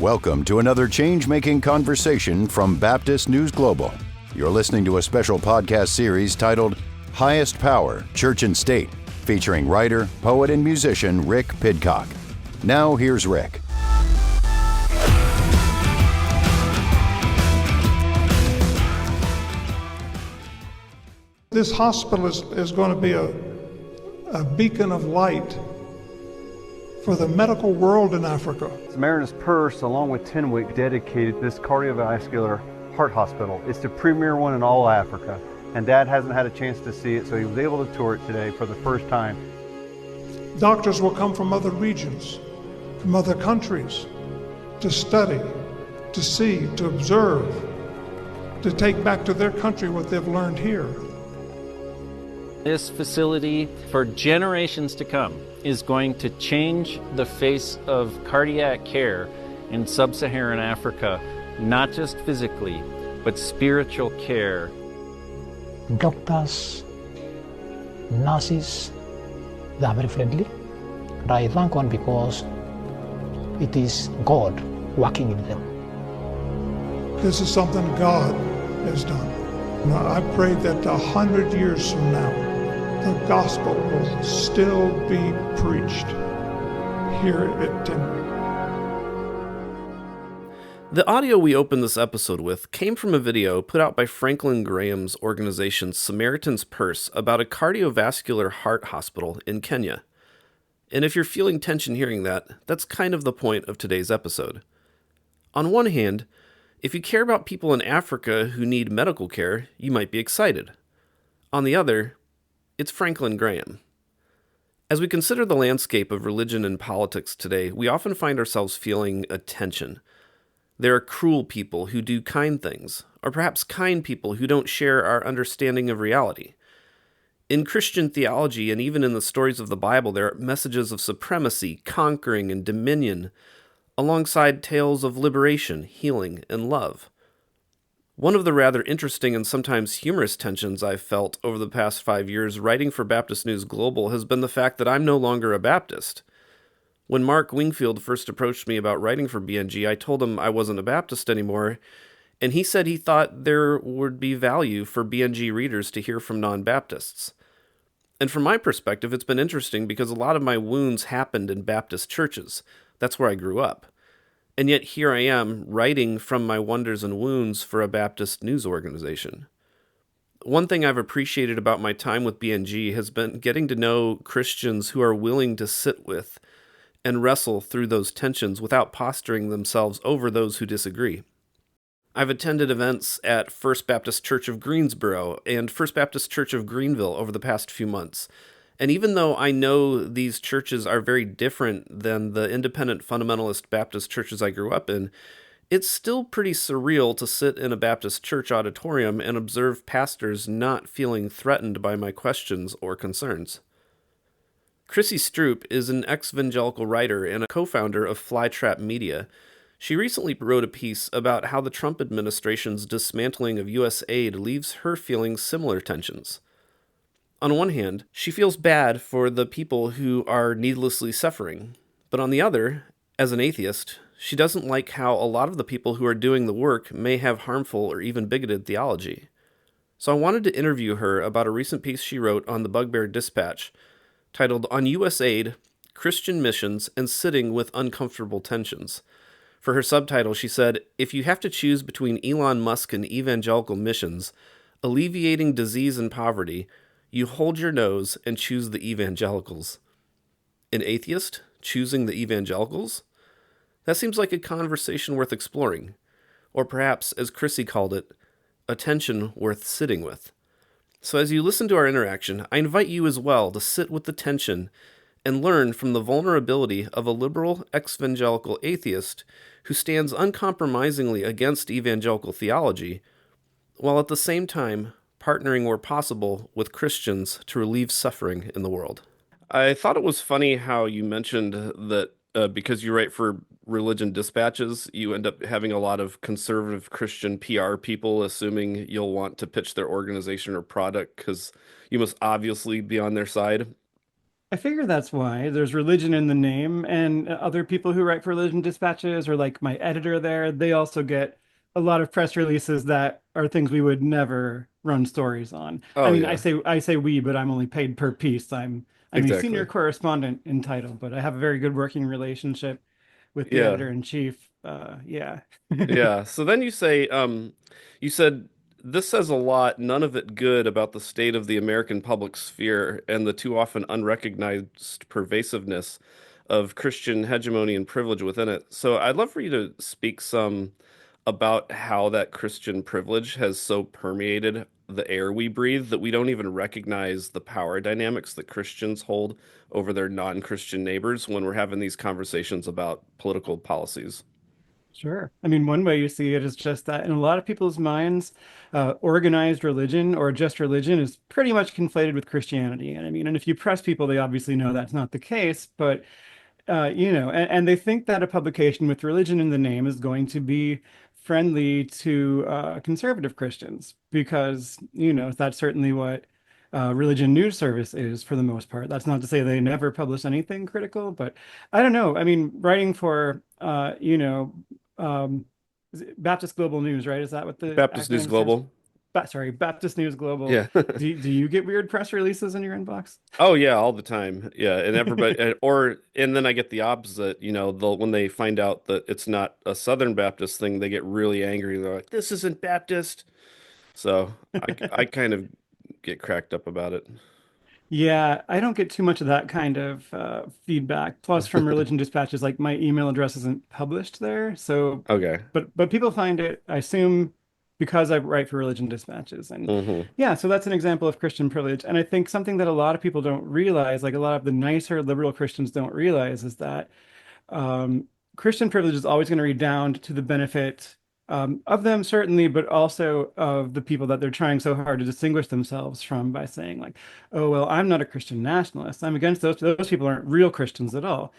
Welcome to another change-making conversation from Baptist News Global. You're listening to a special podcast series titled Highest Power, Church and State, featuring writer, poet, and musician Rick Pidcock. Now here's Rick. This hospital is going to be a beacon of light for the medical world in Africa. Samaritan's Purse, along with Tenwick, dedicated this cardiovascular heart hospital. It's the premier one in all Africa, and Dad hasn't had a chance to see it, so he was able to tour it today for the first time. Doctors will come from other regions, from other countries, to study, to see, to observe, to take back to their country what they've learned here. This facility, for generations to come, is going to change the face of cardiac care in sub-Saharan Africa, not just physically, but spiritual care. Doctors, nurses, they are very friendly. And I thank God because it is God working in them. This is something God has done. Now, I pray that 100 years from now, the gospel will still be preached here at Tenwick. The audio we opened this episode with came from a video put out by Franklin Graham's organization Samaritan's Purse about a cardiovascular heart hospital in Kenya. And if you're feeling tension hearing that, that's kind of the point of today's episode. On one hand, if you care about people in Africa who need medical care, you might be excited. On the other, it's Franklin Graham. As we consider the landscape of religion and politics today, we often find ourselves feeling a tension. There are cruel people who do kind things, or perhaps kind people who don't share our understanding of reality. In Christian theology and even in the stories of the Bible, there are messages of supremacy, conquering, and dominion, alongside tales of liberation, healing, and love. One of the rather interesting and sometimes humorous tensions I've felt over the past 5 years writing for Baptist News Global has been the fact that I'm no longer a Baptist. When Mark Wingfield first approached me about writing for BNG, I told him I wasn't a Baptist anymore, and he said he thought there would be value for BNG readers to hear from non-Baptists. And from my perspective, it's been interesting because a lot of my wounds happened in Baptist churches. That's where I grew up. And yet here I am, writing from my wonders and wounds for a Baptist news organization. One thing I've appreciated about my time with BNG has been getting to know Christians who are willing to sit with and wrestle through those tensions without posturing themselves over those who disagree. I've attended events at First Baptist Church of Greensboro and First Baptist Church of Greenville over the past few months. And even though I know these churches are very different than the independent fundamentalist Baptist churches I grew up in, it's still pretty surreal to sit in a Baptist church auditorium and observe pastors not feeling threatened by my questions or concerns. Chrissy Stroop is an ex-evangelical writer and a co-founder of Flytrap Media. She recently wrote a piece about how the Trump administration's dismantling of U.S. aid leaves her feeling similar tensions. On one hand, she feels bad for the people who are needlessly suffering, but on the other, as an atheist, she doesn't like how a lot of the people who are doing the work may have harmful or even bigoted theology. So I wanted to interview her about a recent piece she wrote on the Bugbear Dispatch, titled On U.S. Aid, Christian Missions, and Sitting with Uncomfortable Tensions. For her subtitle, she said, "If you have to choose between Elon Musk and evangelical missions, alleviating disease and poverty, you hold your nose and choose the evangelicals." An atheist choosing the evangelicals? That seems like a conversation worth exploring. Or perhaps, as Chrissy called it, a tension worth sitting with. So as you listen to our interaction, I invite you as well to sit with the tension and learn from the vulnerability of a liberal ex-evangelical atheist who stands uncompromisingly against evangelical theology, while at the same time partnering where possible with Christians to relieve suffering in the world. I thought it was funny how you mentioned that because you write for Religion Dispatches, you end up having a lot of conservative Christian PR people assuming you'll want to pitch their organization or product because you must obviously be on their side. I figure that's why there's religion in the name, and other people who write for religion dispatches, or like my editor there, they also get a lot of press releases that are things we would never run stories on. I Oh mean, yeah, I say we, but I'm only paid per piece. I'm a senior exactly. correspondent in title, but I have a very good working relationship with the Yeah. editor in chief. Yeah. Yeah. So then you said this says a lot, none of it good about the state of the American public sphere and the too often unrecognized pervasiveness of Christian hegemony and privilege within it. So I'd love for you to speak some about how that Christian privilege has so permeated the air we breathe that we don't even recognize the power dynamics that Christians hold over their non-Christian neighbors when we're having these conversations about political policies. Sure. I mean, one way you see it is just that in a lot of people's minds, organized religion or just religion is pretty much conflated with Christianity. And I mean, and if you press people, they obviously know that's not the case. But and they think that a publication with religion in the name is going to be friendly to conservative Christians because, that's certainly what religion news service is for the most part. That's not to say they never publish anything critical, but I don't know. I mean, writing for, is it Baptist Global News, right? Is that what the Baptist News acronym stands? Global. Sorry, Baptist News Global. Yeah. Do you get weird press releases in your inbox? Oh yeah, all the time. Yeah, and everybody and then I get the opposite, they'll when they find out that it's not a Southern Baptist thing, they get really angry. They're like, "This isn't Baptist." So, I kind of get cracked up about it. Yeah, I don't get too much of that kind of feedback. Plus, from religion dispatches, like my email address isn't published there. So, Okay. but people find it, I assume, because I write for religion dispatches. And Hmm. yeah, so that's an example of Christian privilege. And I think something that a lot of people don't realize, like a lot of the nicer liberal Christians don't realize, is that um, Christian privilege is always going to redound to the benefit of them, certainly, but also of the people that they're trying so hard to distinguish themselves from by saying, like, oh, well, I'm not a Christian nationalist. I'm against those. Those people aren't real Christians at all.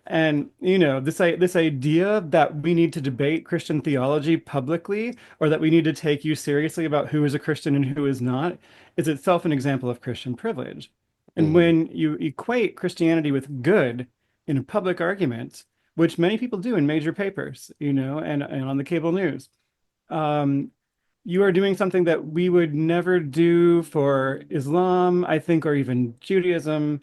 And, this idea that we need to debate Christian theology publicly or that we need to take you seriously about who is a Christian and who is not is itself an example of Christian privilege. And Hmm. when you equate Christianity with good in a public argument, which many people do in major papers, and on the cable news, um, you are doing something that we would never do for Islam, I think, or even Judaism.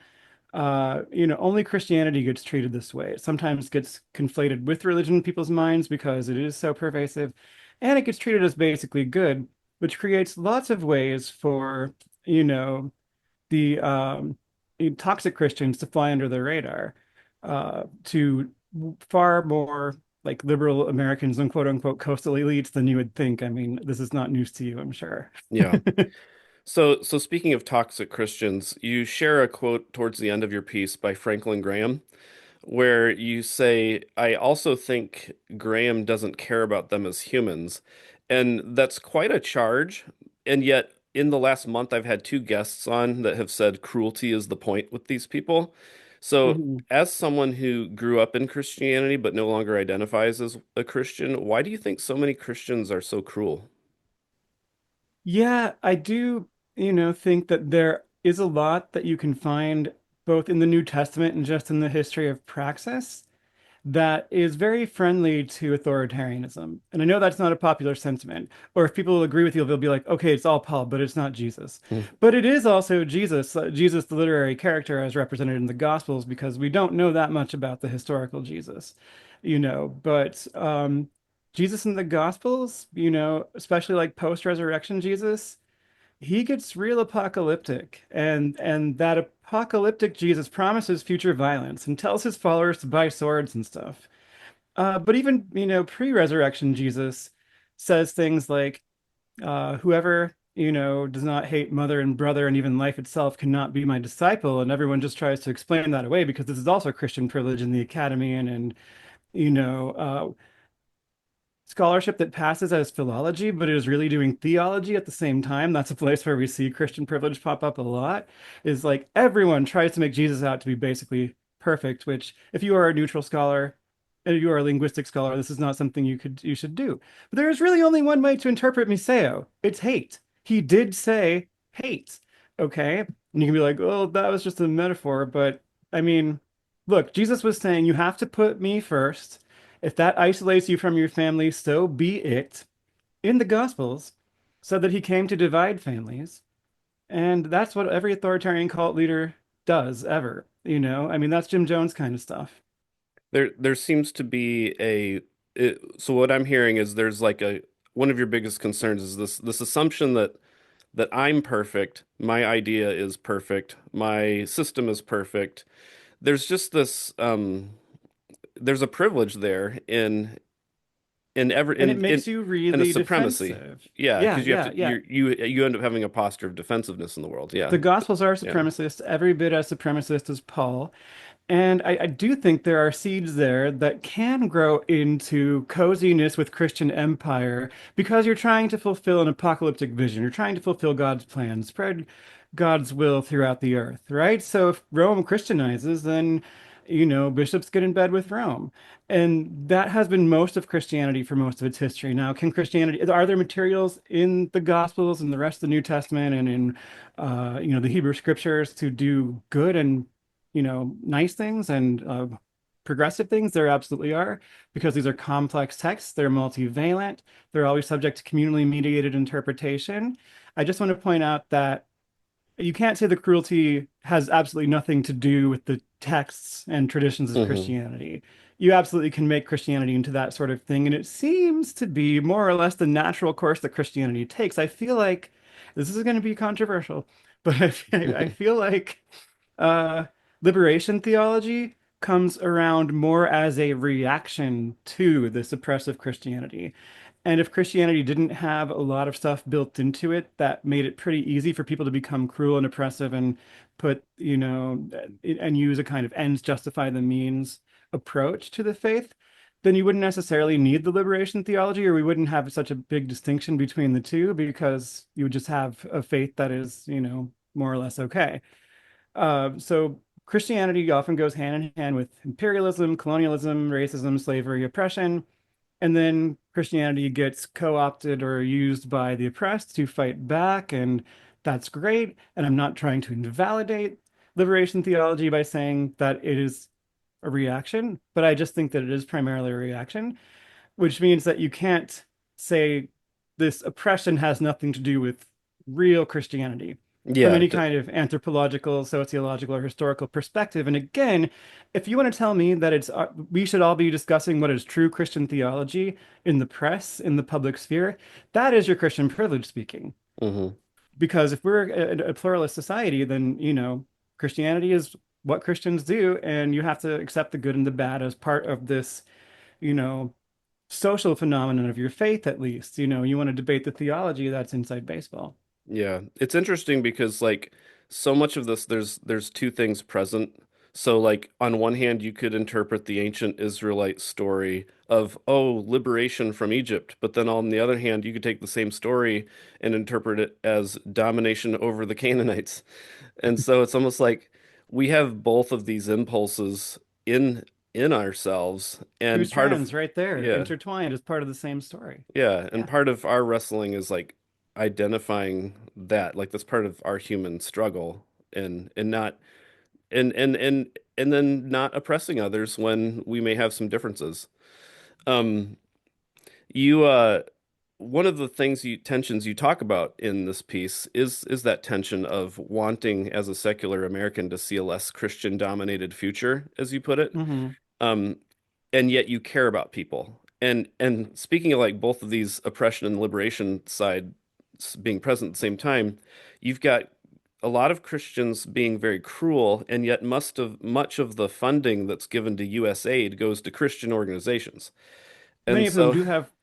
Only Christianity gets treated this way. It sometimes gets conflated with religion in people's minds because it is so pervasive, and it gets treated as basically good, which creates lots of ways for, the toxic Christians to fly under the radar, to far more like liberal Americans and quote unquote coastal elites than you would think. I mean, this is not news to you, I'm sure. Yeah. So speaking of toxic Christians, you share a quote towards the end of your piece by Franklin Graham, where you say, I also think Graham doesn't care about them as humans. And that's quite a charge. And yet, in the last month, I've had two guests on that have said cruelty is the point with these people. So, Mhm. as someone who grew up in Christianity but no longer identifies as a Christian, why do you think so many Christians are so cruel? Yeah, I do, think that there is a lot that you can find both in the New Testament and just in the history of praxis that is very friendly to authoritarianism. And I know that's not a popular sentiment. Or if people will agree with you, they'll be like, okay, it's all Paul, but it's not Jesus. But it is also Jesus, Jesus, the literary character as represented in the Gospels, because we don't know that much about the historical Jesus, But Jesus in the Gospels, especially like post-resurrection Jesus, he gets real apocalyptic, and that apocalyptic Jesus promises future violence and tells his followers to buy swords and stuff. But even pre-resurrection Jesus says things like, whoever does not hate mother and brother and even life itself cannot be my disciple, and everyone just tries to explain that away because this is also Christian privilege in the academy and you know scholarship that passes as philology, but is really doing theology at the same time. That's a place where we see Christian privilege pop up a lot. Is like everyone tries to make Jesus out to be basically perfect, which if you are a neutral scholar and you are a linguistic scholar, this is not something you should do. But there is really only one way to interpret Miseo. It's hate. He did say hate. Okay. And you can be like, oh, that was just a metaphor, but I mean, look, Jesus was saying you have to put me first. If that isolates you from your family, so be it. In the Gospels, said that he came to divide families. And that's what every authoritarian cult leader does ever, you know? I mean, that's Jim Jones kind of stuff. There seems to be so what I'm hearing is there's like a one of your biggest concerns is this assumption that I'm perfect, my idea is perfect, my system is perfect. There's just this there's a privilege there in every And it in makes you in a really supremacy. defensive. Yeah, Yeah, because you have yeah, to yeah. you end up having a posture of defensiveness in the world. Yeah. The Gospels are Yeah. supremacist, every bit as supremacist as Paul. And I do think there are seeds there that can grow into coziness with Christian empire because you're trying to fulfill an apocalyptic vision. You're trying to fulfill God's plan, spread God's will throughout the earth, right? So if Rome Christianizes, then, you know, bishops get in bed with Rome. And that has been most of Christianity for most of its history. Now, can Christianity, are there materials in the Gospels and the rest of the New Testament and in, you know, the Hebrew scriptures to do good and nice things and progressive things? There absolutely are, because these are complex texts, they're multivalent, they're always subject to communally mediated interpretation. I just want to point out that you can't say the cruelty has absolutely nothing to do with the texts and traditions of Hmm. Christianity. You absolutely can make Christianity into that sort of thing, and it seems to be more or less the natural course that Christianity takes. I feel like this is going to be controversial, but I feel like uh, liberation theology comes around more as a reaction to this oppressive Christianity. And if Christianity didn't have a lot of stuff built into it that made it pretty easy for people to become cruel and oppressive and put, and use a kind of ends justify the means approach to the faith, then you wouldn't necessarily need the liberation theology, or we wouldn't have such a big distinction between the two because you would just have a faith that is, more or less okay. So Christianity often goes hand in hand with imperialism, colonialism, racism, slavery, oppression. And then Christianity gets co-opted or used by the oppressed to fight back, and that's great. And I'm not trying to invalidate liberation theology by saying that it is a reaction, but I just think that it is primarily a reaction, which means that you can't say this oppression has nothing to do with real Christianity from Yeah. any kind of anthropological, sociological, or historical perspective. And again, if you want to tell me that it's we should all be discussing what is true Christian theology in the press, in the public sphere, that is your Christian privilege speaking. Hmm. Because if we're a pluralist society, then Christianity is what Christians do, and you have to accept the good and the bad as part of this, you know, social phenomenon of your faith, at least. You want to debate the theology, that's inside baseball. Yeah, it's interesting because like so much of this there's two things present. So like on one hand you could interpret the ancient Israelite story of liberation from Egypt, but then on the other hand you could take the same story and interpret it as domination over the Canaanites. And so it's almost like we have both of these impulses in ourselves Two and part of strands right there, yeah. intertwined as part of the same story. Yeah, and Yeah. part of our wrestling is like identifying that, like that's part of our human struggle and not and then not oppressing others when we may have some differences. Um, you one of the tensions you talk about in this piece is that tension of wanting as a secular American to see a less Christian dominated future, as you put it. Hmm. Um, and yet you care about people. And speaking of like both of these oppression and liberation side being present at the same time, you've got a lot of Christians being very cruel, and yet much of the funding that's given to US aid goes to Christian organizations. Many And of whom so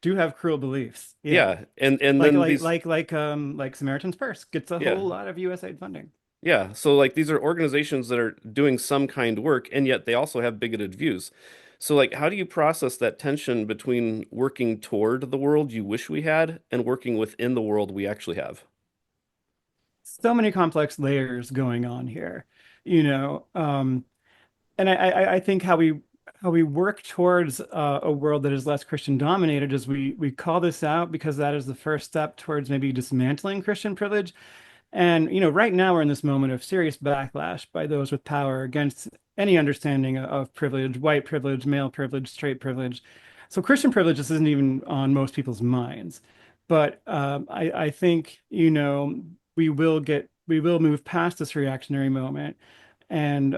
do have cruel beliefs. Yeah. yeah, and Like then like these like like like Samaritan's Purse gets a yeah. whole lot of USAID funding. Yeah, so like these are organizations that are doing some kind work, and yet they also have bigoted views. So like how do you process that tension between working toward the world you wish we had and working within the world we actually have? So many complex layers going on here, you know. And I think how we work towards a world that is less Christian dominated is we call this out because that is the first step towards maybe dismantling Christian privilege. And, right now we're in this moment of serious backlash by those with power against any understanding of privilege, white privilege, male privilege, straight privilege. So Christian privilege just isn't even on most people's minds. But I think, we will move past this reactionary moment. And,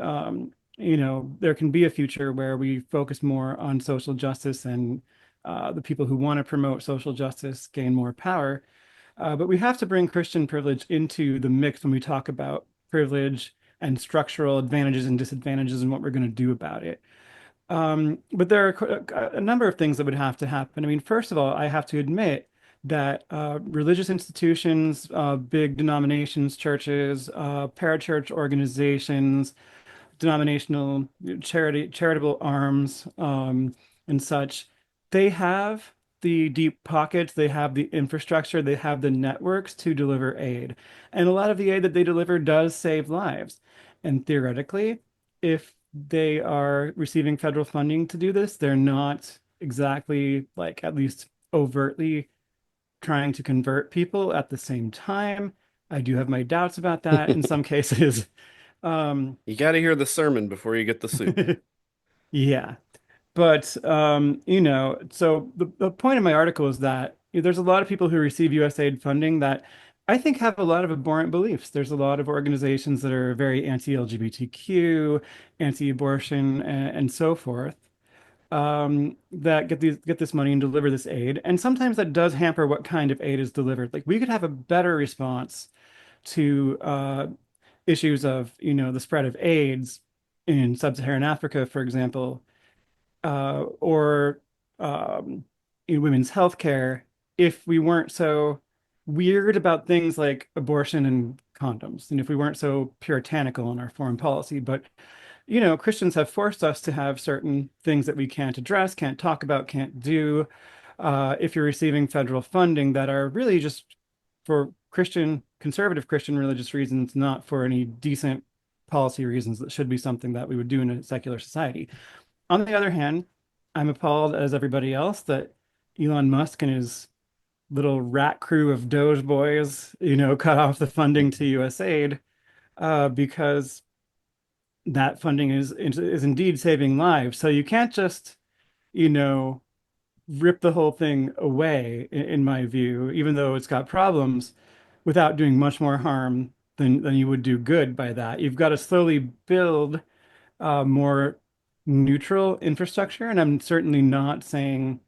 there can be a future where we focus more on social justice and the people who want to promote social justice gain more power. But we have to bring Christian privilege into the mix when we talk about privilege and structural advantages and disadvantages and what we're going to do about it. But there are a number of things that would have to happen. I mean, first of all, I have to admit that religious institutions, big denominations, churches, parachurch organizations, denominational charitable arms, and such, they have the deep pockets, they have the infrastructure, they have the networks to deliver aid. And a lot of the aid that they deliver does save lives. And theoretically, if they are receiving federal funding to do this, they're not exactly, like, at least overtly trying to convert people at the same time. I do have my doubts about that in some cases. You got to hear the sermon before you get the soup. Yeah. But so the point of my article is that there's a lot of people who receive USAID funding that I think have a lot of abhorrent beliefs. There's a lot of organizations that are very anti-LGBTQ, anti-abortion, and so forth, that get this money and deliver this aid. And sometimes that does hamper what kind of aid is delivered. Like, we could have a better response to issues of, the spread of AIDS in sub-Saharan Africa, for example, or in women's healthcare, if we weren't so weird about things like abortion and condoms, and if we weren't so puritanical in our foreign policy. But, Christians have forced us to have certain things that we can't address, can't talk about, can't do, if you're receiving federal funding that are really just for conservative Christian religious reasons, not for any decent policy reasons that should be something that we would do in a secular society. On the other hand, I'm appalled, as everybody else, that Elon Musk and his little rat crew of Doge boys, cut off the funding to USAID, because that funding is indeed saving lives. So you can't just, you know, rip the whole thing away, in my view, even though it's got problems, without doing much more harm than you would do good by that. You've got to slowly build more neutral infrastructure. And I'm certainly not saying,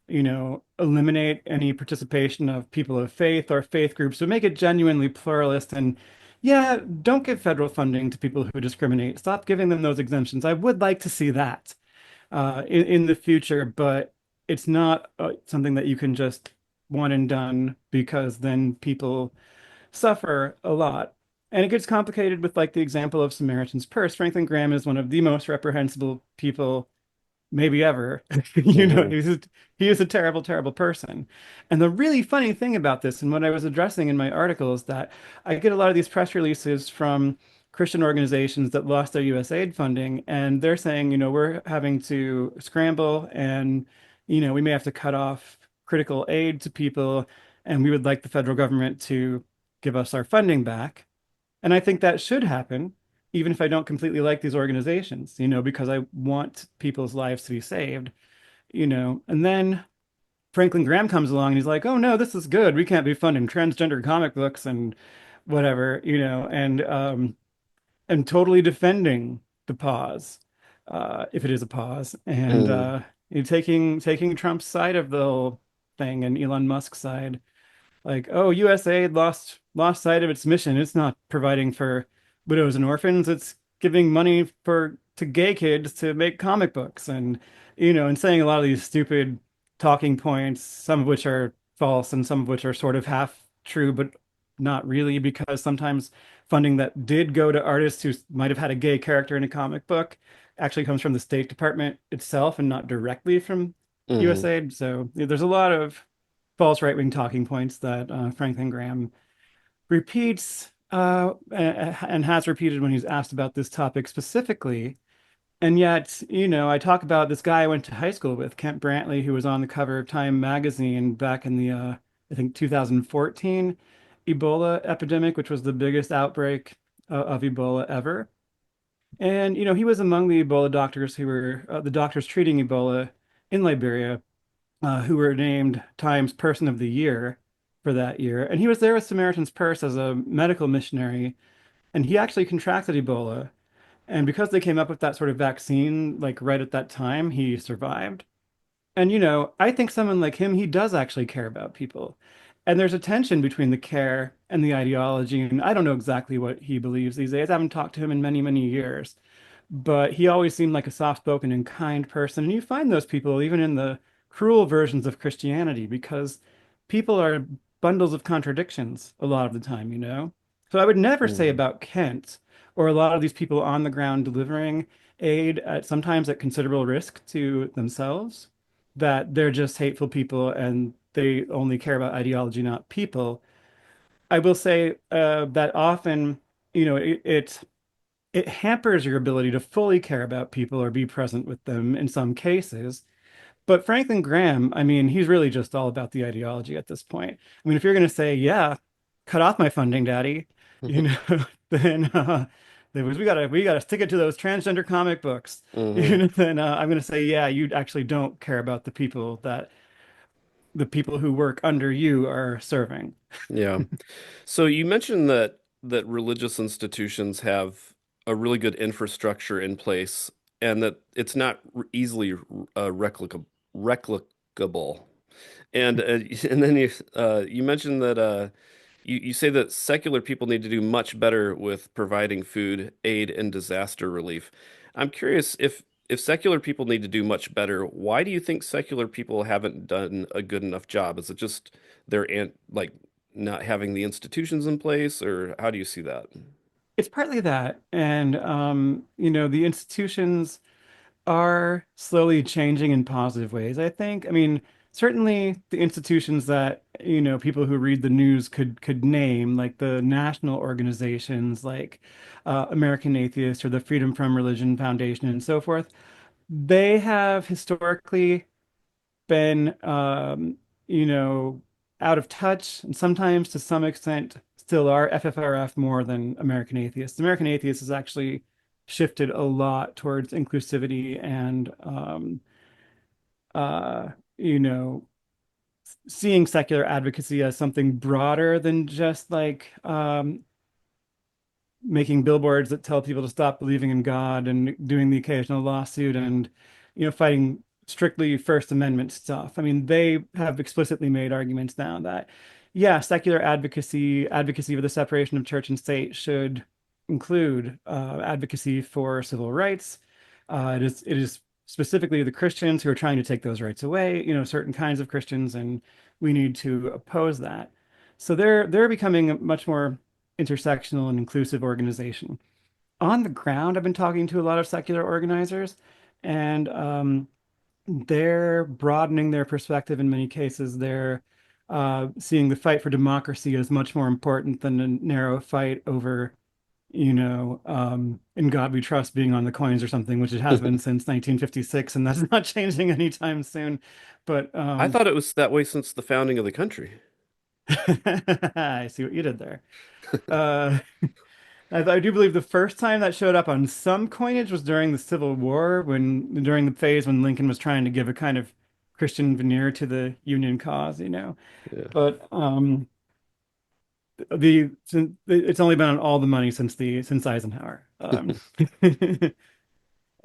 eliminate any participation of people of faith or faith groups, but make it genuinely pluralist. And yeah, don't give federal funding to people who discriminate. Stop giving them those exemptions. I would like to see that in the future, but it's not something that you can just one and done, because then people suffer a lot. And it gets complicated with, like, the example of Samaritan's Purse. Franklin Graham is one of the most reprehensible people maybe ever. Mhm. He is a terrible, terrible person. And the really funny thing about this, and what I was addressing in my article, is that I get a lot of these press releases from Christian organizations that lost their USAID funding, and they're saying, we're having to scramble, and, we may have to cut off critical aid to people, and we would like the federal government to give us our funding back. And I think that should happen, even if I don't completely like these organizations, because I want people's lives to be saved, And then Franklin Graham comes along and he's like, oh no, this is good. We can't be funding transgender comic books and whatever, and totally defending the pause, if it is a pause, and Mm. taking Trump's side of the whole thing and Elon Musk's side. Like, oh, USAID lost sight of its mission. It's not providing for widows and orphans. It's giving money to gay kids to make comic books, and and saying a lot of these stupid talking points, some of which are false and some of which are sort of half true, but not really, because sometimes funding that did go to artists who might have had a gay character in a comic book actually comes from the State Department itself and not directly from Mhm. USAID. So there's a lot of false right-wing talking points that Franklin Graham repeats, and has repeated when he's asked about this topic specifically. And yet, I talk about this guy I went to high school with, Kent Brantley, who was on the cover of Time magazine back in the, I think, 2014. Ebola epidemic, which was the biggest outbreak of Ebola ever. And, he was among the Ebola doctors who were the doctors treating Ebola in Liberia, who were named Times Person of the Year for that year. And he was there with Samaritan's Purse as a medical missionary, and he actually contracted Ebola. And because they came up with that sort of vaccine, like right at that time, he survived. And, I think someone like him, he does actually care about people. And there's a tension between the care and the ideology. And I don't know exactly what he believes these days. I haven't talked to him in many, many years. But he always seemed like a soft-spoken and kind person. And you find those people even in the cruel versions of Christianity because people are bundles of contradictions a lot of the time. So I would never say Mm. about Kent or a lot of these people on the ground delivering aid at sometimes at considerable risk to themselves that they're just hateful people and they only care about ideology, not people. I will say that often, it hampers your ability to fully care about people or be present with them in some cases. But Franklin Graham, I mean, he's really just all about the ideology at this point. I mean, if you're going to say, yeah, cut off my funding, daddy, you know, then we gotta stick it to those transgender comic books. Hmm. Then I'm going to say, yeah, you actually don't care about the people who work under you are serving. Yeah. So you mentioned that religious institutions have a really good infrastructure in place and that it's not easily replicable. And and then you mentioned that you say that secular people need to do much better with providing food, aid, and disaster relief. I'm curious if secular people need to do much better, why do you think secular people haven't done a good enough job? Is it just like not having the institutions in place, or how do you see that? It's partly that, and the institutions are slowly changing in positive ways, I think. I mean, certainly the institutions that, people who read the news could name, like the national organizations like American Atheist or the Freedom from Religion Foundation and so forth, they have historically been, you know, out of touch and sometimes to some extent still are FFRF more than American Atheists. American Atheists has actually shifted a lot towards inclusivity and, uh, you know, seeing secular advocacy as something broader than just like making billboards that tell people to stop believing in God and doing the occasional lawsuit and, fighting strictly First Amendment stuff. I mean, they have explicitly made arguments now that, yeah, secular advocacy for the separation of church and state should include advocacy for civil rights. It is specifically the Christians who are trying to take those rights away, certain kinds of Christians, and we need to oppose that. So they're becoming a much more intersectional and inclusive organization. On the ground, I've been talking to a lot of secular organizers, and they're broadening their perspective in many cases. They're seeing the fight for democracy as much more important than a narrow fight over, in God we trust being on the coins or something, which it has been since 1956, and that's not changing anytime soon. But I thought it was that way since the founding of the country. I see what you did there. Uh, I do believe the first time that showed up on some coinage was during the Civil War, during the phase when Lincoln was trying to give a kind of Christian veneer to the Union cause. Yeah. But it's only been on all the money since Eisenhower.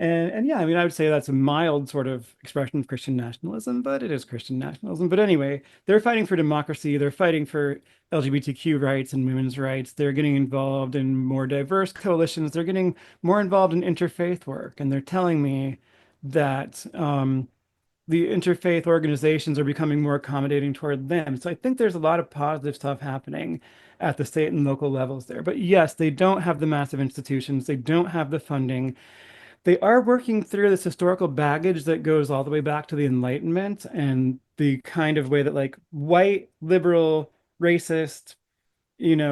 And yeah, I mean, I would say that's a mild sort of expression of Christian nationalism, but it is Christian nationalism. But anyway, they're fighting for democracy. They're fighting for LGBTQ rights and women's rights. They're getting involved in more diverse coalitions. They're getting more involved in interfaith work. And they're telling me that the interfaith organizations are becoming more accommodating toward them. So I think there's a lot of positive stuff happening at the state and local levels there. But yes, they don't have the massive institutions. They don't have the funding. They are working through this historical baggage that goes all the way back to the Enlightenment and the kind of way that like white, liberal, racist,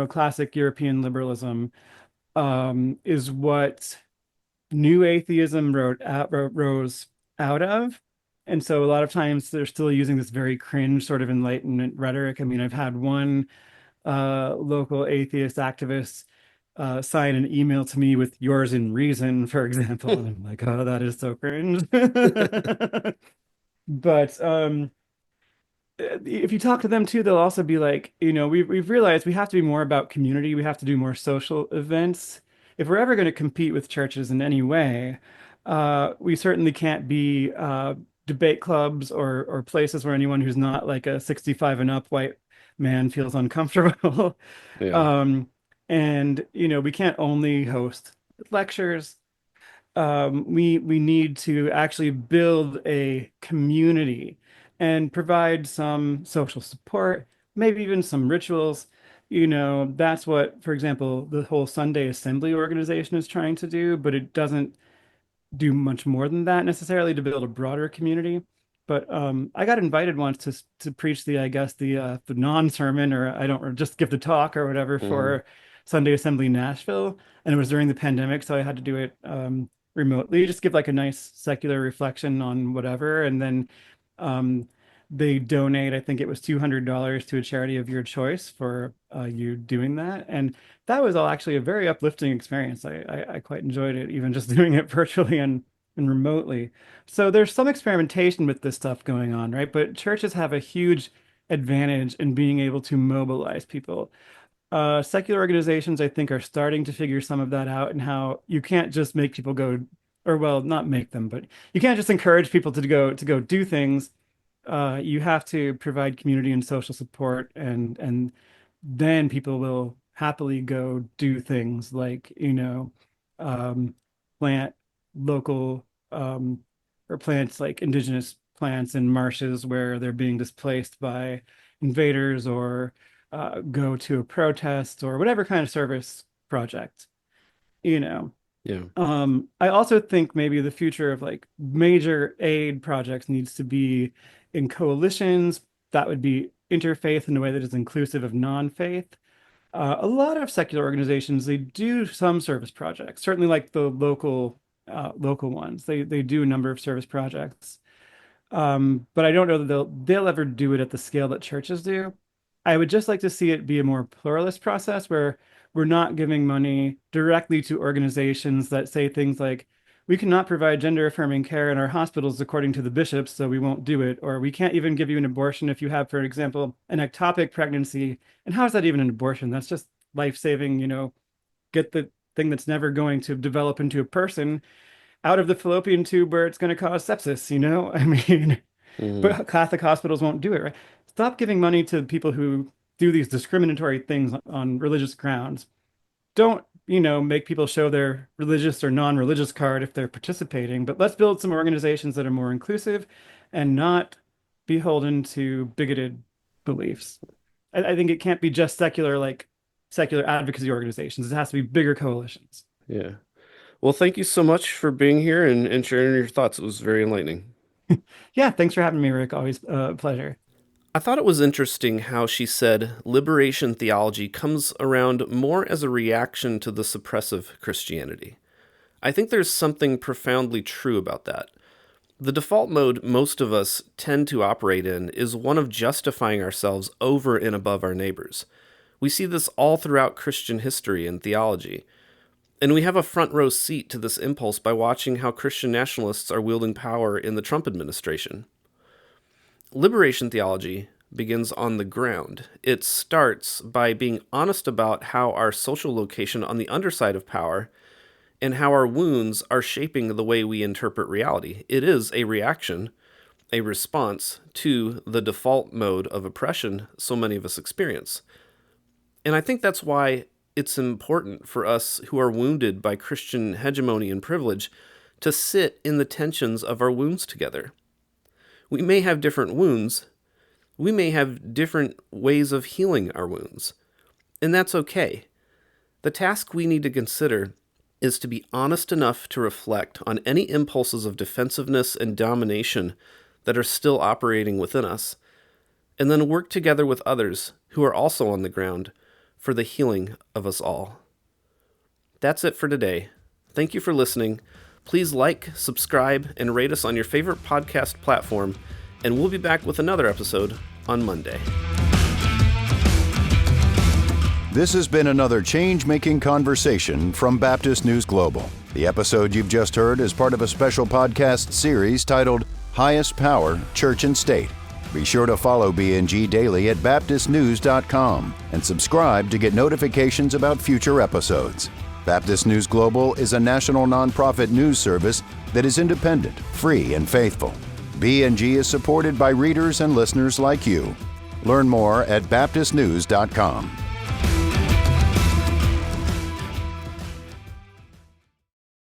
classic European liberalism is what new atheism rose out of. And so a lot of times they're still using this very cringe sort of Enlightenment rhetoric. I mean, I've had one local atheist activists sign an email to me with "yours in reason," for example, and I'm like, oh, that is so cringe. But if you talk to them too, they'll also be like, we've realized we have to be more about community. We have to do more social events. If we're ever going to compete with churches in any way, we certainly can't be debate clubs or places where anyone who's not like a 65 and up white man feels uncomfortable. Yeah. And we can't only host lectures. We need to actually build a community and provide some social support, maybe even some rituals. That's what, for example, the whole Sunday Assembly organization is trying to do, but it doesn't do much more than that necessarily to build a broader community. But I got invited once to preach I guess the non-sermon, or I don't, or just give the talk or whatever for Sunday Assembly Nashville, and it was during the pandemic, so I had to do it remotely, just give like a nice secular reflection on whatever, and then they donate, I think it was $200 to a charity of your choice for you doing that, and that was all actually a very uplifting experience. I quite enjoyed it, even just doing it virtually and remotely. So there's some experimentation with this stuff going on, right? But churches have a huge advantage in being able to mobilize people. Secular organizations, I think, are starting to figure some of that out, and how you can't just make people go, or well, not make them, but you can't just encourage people to go do things. You have to provide community and social support, and then people will happily go do things like, plant local or plants like indigenous plants in marshes where they're being displaced by invaders, or go to a protest or whatever kind of service project. Yeah. I also think maybe the future of like major aid projects needs to be in coalitions that would be interfaith in a way that is inclusive of non-faith. A lot of secular organizations, they do some service projects, certainly like the local ones. They do a number of service projects. But I don't know that they'll ever do it at the scale that churches do. I would just like to see it be a more pluralist process where we're not giving money directly to organizations that say things like, we cannot provide gender affirming care in our hospitals according to the bishops, so we won't do it. Or we can't even give you an abortion if you have, for example, an ectopic pregnancy. And how is that even an abortion? That's just life-saving, get the thing that's never going to develop into a person out of the fallopian tube where it's going to cause sepsis, I mean, but Catholic hospitals won't do it, right? Stop giving money to people who do these discriminatory things on religious grounds. Don't, make people show their religious or non-religious card if they're participating, but let's build some organizations that are more inclusive and not beholden to bigoted beliefs. I think it can't be just secular advocacy organizations. It has to be bigger coalitions. Yeah. Well, thank you so much for being here and sharing your thoughts. It was very enlightening. Yeah, thanks for having me, Rick. Always a pleasure. I thought it was interesting how she said liberation theology comes around more as a reaction to the suppressive Christianity. I think there's something profoundly true about that. The default mode most of us tend to operate in is one of justifying ourselves over and above our neighbors. We see this all throughout Christian history and theology. And we have a front row seat to this impulse by watching how Christian nationalists are wielding power in the Trump administration. Liberation theology begins on the ground. It starts by being honest about how our social location on the underside of power and how our wounds are shaping the way we interpret reality. It is a reaction, a response to the default mode of oppression so many of us experience. And I think that's why it's important for us who are wounded by Christian hegemony and privilege to sit in the tensions of our wounds together. We may have different wounds. We may have different ways of healing our wounds. And that's okay. The task we need to consider is to be honest enough to reflect on any impulses of defensiveness and domination that are still operating within us, and then work together with others who are also on the ground for the healing of us all. That's it for today. Thank you for listening. Please like, subscribe, and rate us on your favorite podcast platform, and we'll be back with another episode on Monday. This has been another change-making conversation from Baptist News Global. The episode you've just heard is part of a special podcast series titled Highest Power, Church and State. Be sure to follow BNG daily at baptistnews.com and subscribe to get notifications about future episodes. Baptist News Global is a national nonprofit news service that is independent, free, and faithful. BNG is supported by readers and listeners like you. Learn more at baptistnews.com.